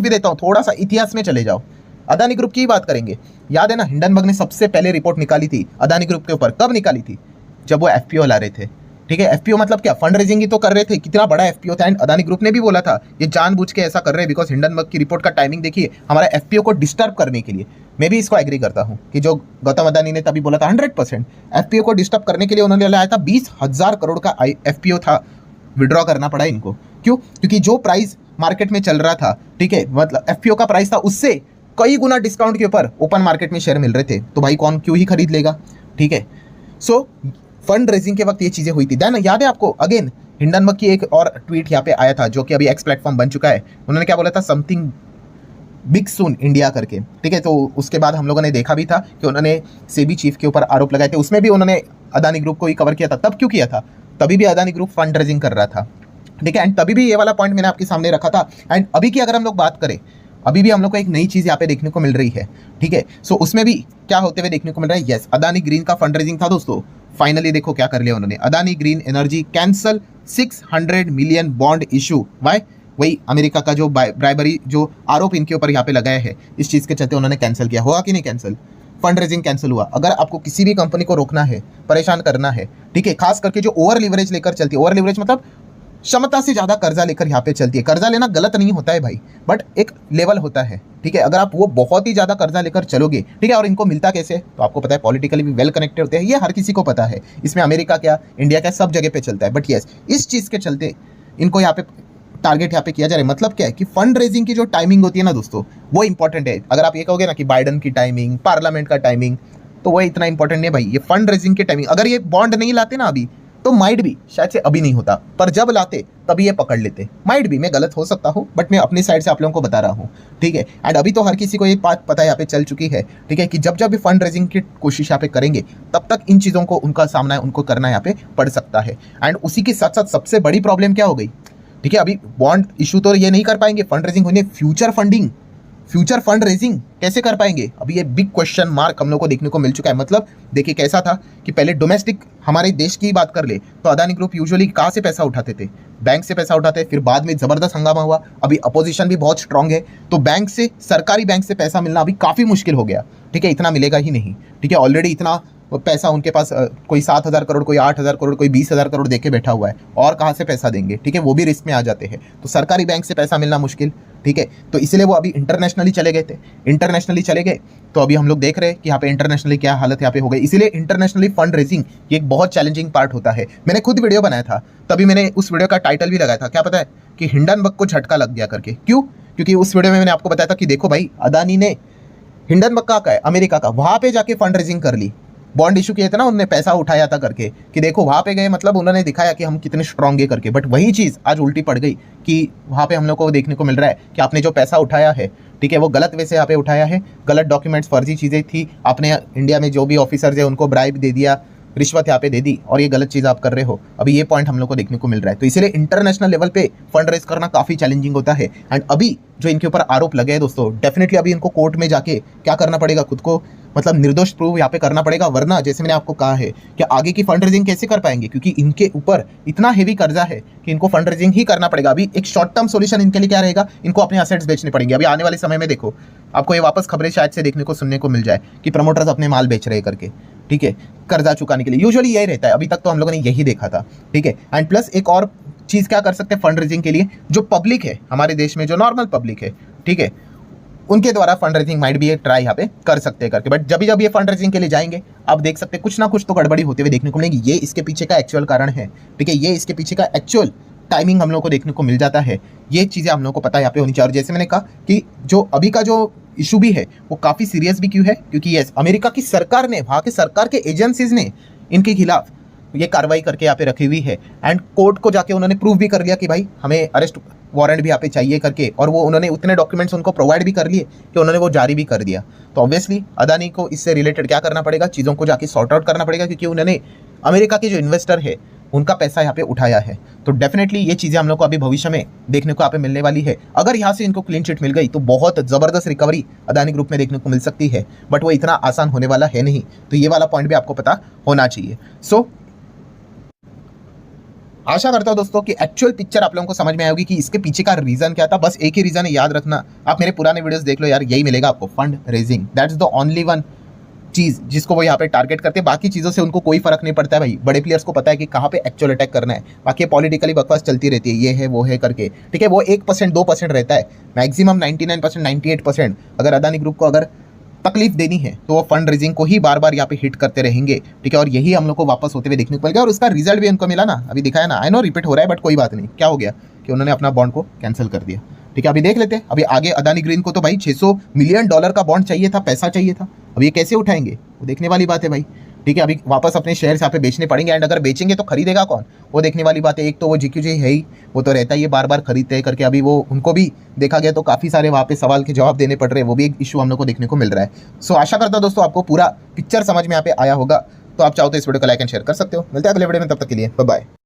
भी देता हूँ, थोड़ा सा इतिहास में चले जाओ, अदानी ग्रुप की बात करेंगे। याद है ना, हिंडनबर्ग ने सबसे पहले रिपोर्ट निकाली थी अदानी ग्रुप के ऊपर। कब निकाली थी? जब वो एफपीओ ला रहे थे। ठीक है, एफपीओ मतलब क्या, फंड रेजिंग ही तो कर रहे थे। कितना बड़ा एफपीओ था, एंड अदानी ग्रुप ने भी बोला था ये जानबूझ के ऐसा कर रहे हैं बिकॉज हिंडनबर्ग की रिपोर्ट का टाइमिंग देखिए, हमारा एफपीओ को डिस्टर्ब करने के लिए। मैं भी इसको एग्री करता हूं कि जो गौतम अदानी ने तभी बोला था 100% एफपीओ को डिस्टर्ब करने के लिए उन्होंने लाया था। 20,000 करोड़ का एफपीओ था, विड्रॉ करना पड़ा इनको। क्यों? क्योंकि जो प्राइस मार्केट में चल रहा था, ठीक है, मतलब एफपीओ का प्राइस था, उससे कई गुना डिस्काउंट के ऊपर ओपन मार्केट में शेयर मिल रहे थे, तो भाई कौन क्यों ही खरीद लेगा। ठीक है, सो फंड रेजिंग के वक्त ये चीजें हुई थी। देन याद है आपको, अगेन हिंडनबर्ग की एक और ट्वीट यहाँ पे आया था जो कि अभी एक्स प्लेटफॉर्म बन चुका है। उन्होंने क्या बोला था, समथिंग बिग सून इंडिया करके। ठीक है, तो उसके बाद हम लोगों ने देखा भी था कि उन्होंने सेबी चीफ के ऊपर आरोप लगाए थे, उसमें भी उन्होंने अदानी ग्रुप को ही कवर किया था। तब क्यों किया था? तभी भी अदानी ग्रुप फंड रेजिंग कर रहा था। ठीक है, एंड तभी भी ये वाला पॉइंट मैंने आपके सामने रखा था। एंड अभी की अगर हम लोग बात करें, अभी भी हम लोग को एक नई चीज यहाँ पे देखने को मिल रही है। ठीक है, सो उसमें भी क्या होते हुए देखने को मिल रहा है, यस, अदानी ग्रीन का फंड रेजिंग था दोस्तों। फाइनली देखो क्या कर लिया उन्होंने, Adani green energy cancel 600 million bond issue. Why? वही अमेरिका का जो ब्राइबरी जो आरोप इनके ऊपर यहाँ पे लगाया है, इस चीज के चलते उन्होंने कैंसिल किया। हुआ कि नहीं कैंसिल? फंड रेजिंग कैंसिल हुआ। अगर आपको किसी भी कंपनी को रोकना है, परेशान करना है, ठीक है, खास करके जो ओवर लिवरेज लेकर चलती है, ओवर लिवरेज मतलब क्षमता से ज्यादा कर्जा लेकर यहाँ पे चलती है। कर्जा लेना गलत नहीं होता है भाई, बट एक लेवल होता है। ठीक है, अगर आप वो बहुत ही ज्यादा कर्जा लेकर चलोगे, ठीक है, और इनको मिलता कैसे, तो आपको पता है, पॉलिटिकली भी वेल कनेक्टेड होते हैं, ये हर किसी को पता है। इसमें अमेरिका क्या, इंडिया क्या, सब जगह पे चलता है। बट यस, इस चीज के चलते इनको यहाँ पे टारगेट यहाँ पे किया जा रहा है। मतलब क्या है कि फंड रेजिंग की जो टाइमिंग होती है ना दोस्तों, वो इंपॉर्टेंट है। अगर आप ये कहोगे ना कि बाइडन की टाइमिंग, पार्लियामेंट का टाइमिंग, तो वो इतना इंपॉर्टेंट नहीं है भाई। ये फंड रेजिंग की टाइमिंग, अगर ये बॉन्ड नहीं लाते ना अभी, तो माइट भी शायद से अभी नहीं होता, पर जब लाते तभी ये पकड़ लेते। माइट भी, मैं गलत हो सकता हूँ, बट मैं अपनी साइड से आप लोगों को बता रहा हूँ। ठीक है, एंड अभी तो हर किसी को ये बात पता यहाँ पे चल चुकी है। ठीक है, कि जब जब भी फंड रेजिंग की कोशिश यहाँ पे करेंगे, तब तक इन चीज़ों को उनका सामना उनको करना यहाँ पे पड़ सकता है। एंड उसी के साथ साथ सबसे बड़ी प्रॉब्लम क्या हो गई, ठीक है, अभी बॉन्ड इशू तो ये नहीं कर पाएंगे, फंड रेजिंग होने, future funding, future fund raising कैसे कर पाएंगे? अभी ये बिग क्वेश्चन मार्क हम लोग को देखने को मिल चुका है। मतलब देखिए कैसा था कि पहले डोमेस्टिक हमारे देश की बात कर ले तो अदानी ग्रुप यूजुअली कहाँ से पैसा उठाते थे? बैंक से पैसा उठाते, फिर बाद में जबरदस्त हंगामा हुआ, अभी अपोजिशन भी बहुत स्ट्रांग है, तो बैंक से, सरकारी बैंक से पैसा मिलना अभी काफ़ी मुश्किल हो गया। ठीक है, इतना मिलेगा ही नहीं। ठीक है, ऑलरेडी इतना पैसा उनके पास, कोई 7,000 करोड़, कोई 8,000 करोड़, कोई 20,000 करोड़ देके बैठा हुआ है, और कहाँ से पैसा देंगे? ठीक है, वो भी रिस्क में आ जाते हैं, तो सरकारी बैंक से पैसा मिलना मुश्किल। ठीक है, तो इसलिए वो अभी इंटरनेशनली चले गए थे। इंटरनेशनली चले गए तो अभी हम लोग देख रहे हैं कि यहाँ पे इंटरनेशनली क्या हालत यहाँ पे हो गई। इसीलिए इंटरनेशनली फंड रेजिंग ये एक बहुत चैलेंजिंग पार्ट होता है। मैंने खुद वीडियो बनाया था, तभी मैंने उस वीडियो का टाइटल भी लगाया था, क्या पता है, कि हिंडनबर्ग को झटका लग गया करके। क्यों? क्योंकि उस वीडियो में मैंने आपको बताया था कि देखो भाई, अदानी ने हिंडनबर्ग का है अमेरिका का, वहां पे जाके फंड रेजिंग कर ली, बॉन्ड इशू किए थे ना उन्होंने, पैसा उठाया था करके, कि देखो वहां पे गए, मतलब उन्होंने दिखाया कि हम कितने स्ट्रांग है करके। बट वही चीज़ आज उल्टी पड़ गई कि वहां पे हम लोग को देखने को मिल रहा है कि आपने जो पैसा उठाया है, ठीक है, वो गलत वे से यहाँ पे उठाया है, गलत डॉक्यूमेंट्स, फर्जी चीज़ें थी, आपने इंडिया में जो भी ऑफिसर्स है उनको ब्राइब दे दिया, रिश्वत यहाँ पे दे दी, और ये गलत चीज़ आप कर रहे हो। अभी ये पॉइंट हम लोग को देखने को मिल रहा है, तो इसलिए इंटरनेशनल लेवल पे फंड रेज करना काफ़ी चैलेंजिंग होता है। एंड अभी जो इनके ऊपर आरोप लगे हैं दोस्तों, डेफिनेटली अभी इनको कोर्ट में जाके क्या करना पड़ेगा, खुद को मतलब निर्दोष प्रूव यहाँ पे करना पड़ेगा, वरना जैसे मैंने आपको कहा है कि आगे की फंड रेजिंग कैसे कर पाएंगे, क्योंकि इनके ऊपर इतना हेवी कर्जा है कि इनको फंड रेजिंग ही करना पड़ेगा। अभी एक शॉर्ट टर्म सॉल्यूशन इनके लिए क्या रहेगा, इनको अपने असेट्स बेचने पड़ेंगे। अभी आने वाले समय में देखो आपको ये वापस खबरें शायद से देखने को, सुनने को मिल जाए कि प्रमोटर्स अपने माल बेच रहे करके। ठीक है, कर्जा चुकाने के लिए यूजुअली यही रहता है, अभी तक तो हम लोगों ने यही देखा था। ठीक है, एंड प्लस एक और चीज़ क्या कर सकते हैं फंड रेजिंग के लिए, जो पब्लिक है हमारे देश में, जो नॉर्मल पब्लिक है, ठीक है, उनके द्वारा फंड रेजिंग माइट भी एक ट्राई यहाँ पे कर सकते हैं करके। बट जब जब ये फंड रेजिंग के लिए जाएंगे, आप देख सकते हैं कुछ ना कुछ तो गड़बड़ी होते हुए देखने को मिलेगी। ये इसके पीछे का एक्चुअल कारण है। ठीक है, ये इसके पीछे का एक्चुअल टाइमिंग हम लोग को देखने को मिल जाता है। ये चीज़ें हम लोग को पता यहाँ पे होनी चाहिए। और जैसे मैंने कहा कि जो अभी का जो इशू भी है वो काफ़ी सीरियस भी क्यों है, क्योंकि ये अमेरिका की सरकार ने, वहाँ के सरकार के एजेंसीज ने इनके खिलाफ ये कार्रवाई करके यहाँ पे रखी हुई है। एंड कोर्ट को जाके उन्होंने प्रूव भी कर लिया कि भाई हमें अरेस्ट वारंट भी यहाँ पे चाहिए करके, और वो उन्होंने उतने डॉक्यूमेंट्स उनको प्रोवाइड भी कर लिए कि उन्होंने वो जारी भी कर दिया। तो ऑब्वियसली अदानी को इससे रिलेटेड क्या करना पड़ेगा, चीज़ों को जाके सॉर्ट आउट करना पड़ेगा, क्योंकि उन्होंने अमेरिका के जो इन्वेस्टर है उनका पैसा यहाँ पे उठाया है। तो डेफिनेटली ये चीज़ें हम लोग को अभी भविष्य में देखने को यहाँ पे मिलने वाली है। अगर यहाँ से इनको क्लीन चिट मिल गई तो बहुत ज़बरदस्त रिकवरी अदानी ग्रुप में देखने को मिल सकती है, बट वो इतना आसान होने वाला है नहीं। तो ये वाला पॉइंट भी आपको पता होना चाहिए। सो आशा करता हूँ दोस्तों कि एक्चुअल पिक्चर आप लोगों को समझ में आएगी कि इसके पीछे का रीजन क्या था। बस एक ही रीजन है, याद रखना, आप मेरे पुराने वीडियोस देख लो यार, यही मिलेगा आपको, fund raising. That's the only one चीज जिसको वो यहाँ पे टारगेट करते हैं। बाकी चीजों से उनको कोई फर्क नहीं पड़ता है भाई, बड़े प्लेयर्स को पता है कि कहाँ पे एक्चुअल अटैक करना है। बाकी पॉलिटिकली बकवास चलती रहती है, ये है वो है करके, ठीक है। वो 1% 2% रहता है, मैक्सिमम 99% 98%। अगर अदानी ग्रुप को अगर तकलीफ देनी है तो वो फंड रेजिंग को ही बार बार यहाँ पे हिट करते रहेंगे, ठीक है। और यही हम लोग को वापस होते हुए देखने को मिल गया और उसका रिजल्ट भी उनको मिला ना, अभी दिखाया ना। आई नो रिपीट हो रहा है बट कोई बात नहीं, क्या हो गया कि उन्होंने अपना बॉन्ड को कैंसिल कर दिया, ठीक है। अभी देख लेते हैं अभी आगे। अदानी ग्रीन को तो भाई $600 मिलियन का बॉन्ड चाहिए था, पैसा चाहिए था। अब ये कैसे उठाएंगे वो देखने वाली बात है भाई, ठीक है। अभी वापस अपने शेयर यहाँ पे बेचने पड़ेंगे, एंड अगर बेचेंगे तो खरीदेगा कौन, वो देखने वाली बात है। एक तो वो GQG है ही, वो तो रहता ही है बार बार खरीदते हैं करके। अभी वो उनको भी देखा गया तो काफ़ी सारे वहाँ पे सवाल के जवाब देने पड़ रहे हैं, वो भी एक इशू हम लोग को देखने को मिल रहा है। सो आशा करता हूँ दोस्तों आपको पूरा पिक्चर समझ में यहाँ पे आया होगा। तो आप चाहो तो इस वीडियो को लाइक एंड शेयर कर सकते हो। मिलते हैं अगले वीडियो में, तब तक के लिए बाय बाय।